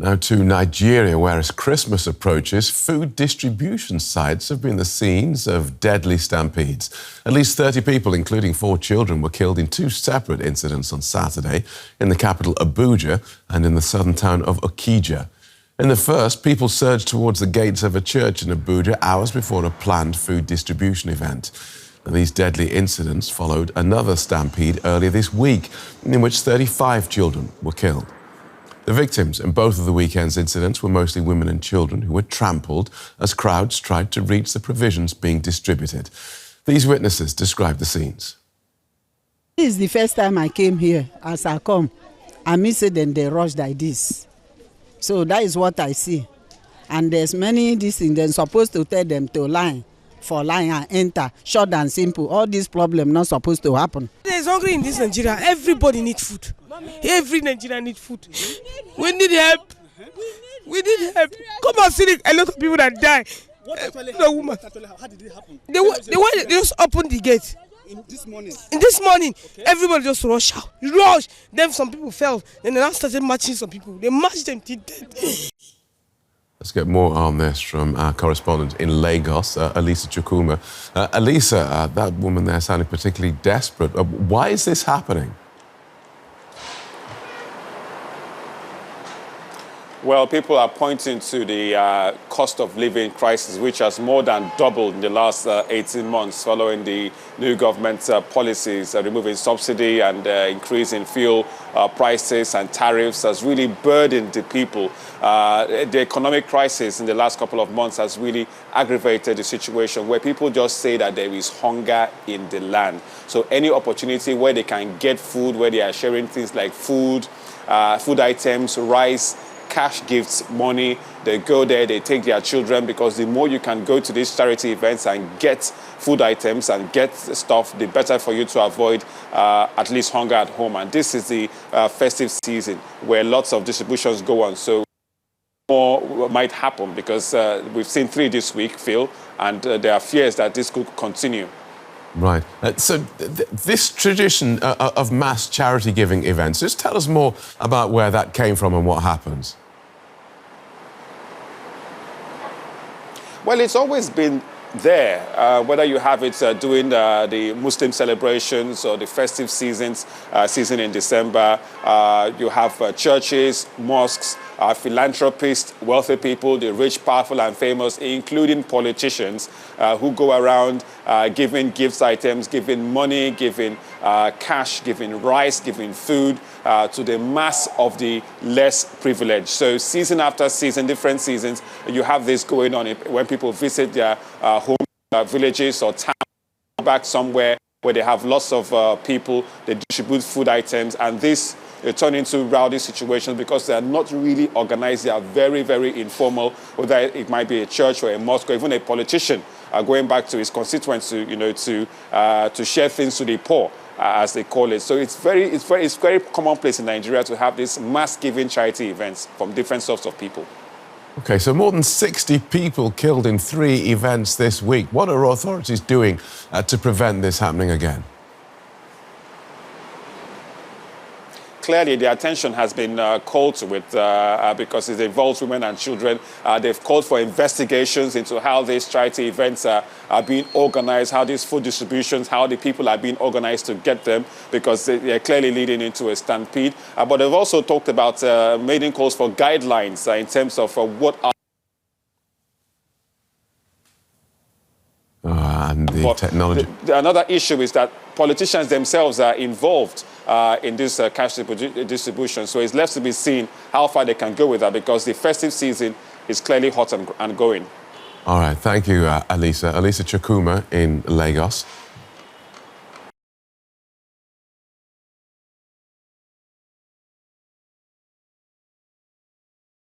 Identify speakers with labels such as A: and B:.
A: Now to Nigeria, where as Christmas approaches, food distribution sites have been the scenes of deadly stampedes. At least 30 people, including 4 children, were killed in 2 separate incidents on Saturday in the capital Abuja and in the southern town of Okija. In the first, people surged towards the gates of a church in Abuja hours before a planned food distribution event. And these deadly incidents followed another stampede earlier this week, in which 35 children were killed. The victims in both of the weekend's incidents were mostly women and children who were trampled as crowds tried to reach the provisions being distributed. These witnesses described the scenes.
B: This is the first time I came here. As I come, I miss it and they rushed like this. So that is what I see. And there's many these things. They're supposed to tell them to line for line and enter. Short and simple. All these problems not supposed to happen.
C: There's hungry in this Nigeria. Everybody needs food. Every Nigerian needs food. We need help. We need help. Come and see a lot of people that die. The woman.
D: How did it happen?
C: They just opened the gate.
D: In this morning?
C: In this morning,
D: okay.
C: Everybody just rush out. Rush. Then some people fell. Then they now started marching some people. They marched them till death.
A: Let's get more on this from our correspondent in Lagos, Olisa Chukwumah. Olisa, that woman there sounded particularly desperate. Why is this happening?
E: Well, people are pointing to the cost of living crisis, which has more than doubled in the last 18 months following the new government policies, removing subsidy and increasing fuel prices and tariffs has really burdened the people. The economic crisis in the last couple of months has really aggravated the situation where people just say that there is hunger in the land. So any opportunity where they can get food, where they are sharing things like food, food items, rice, cash gifts, money, they go there, they take their children, because the more you can go to these charity events and get food items and get stuff, the better for you to avoid at least hunger at home. And this is the festive season where lots of distributions go on. So more might happen because we've seen 3 this week, Phil, and there are fears that this could continue.
A: Right. So this tradition of mass charity giving events, just tell us more about where that came from and what happens.
E: Well, it's always been there, whether you have it during the Muslim celebrations or the festive season in December. You have churches, mosques, philanthropists, wealthy people, the rich, powerful and famous, including politicians who go around giving gifts items, giving money, giving cash, giving rice, giving food to the mass of the less privileged. So season after season, different seasons, you have this going on when people visit their home villages or towns, back somewhere where they have lots of people, they distribute food items, and this turn into rowdy situations because they are not really organized. They are very, very informal, whether it might be a church or a mosque or even a politician going back to his constituents to share things to the poor, as they call it. So it's very commonplace in Nigeria to have these mass giving charity events from different sorts of people.
A: OK, so more than 60 people killed in 3 events this week. What are authorities doing to prevent this happening again?
E: Clearly, the attention has been called to it because it involves women and children. They've called for investigations into how these charity events are being organized, how these food distributions, how the people are being organized to get them, because they're clearly leading into a stampede. But they've also talked about making calls for guidelines in terms of what are
A: and the technology.
E: Another issue is that politicians themselves are involved in this cash distribution. So it's left to be seen how far they can go with that, because the festive season is clearly hot and going.
A: All right, thank you, Olisa. Olisa Chukwumah in Lagos.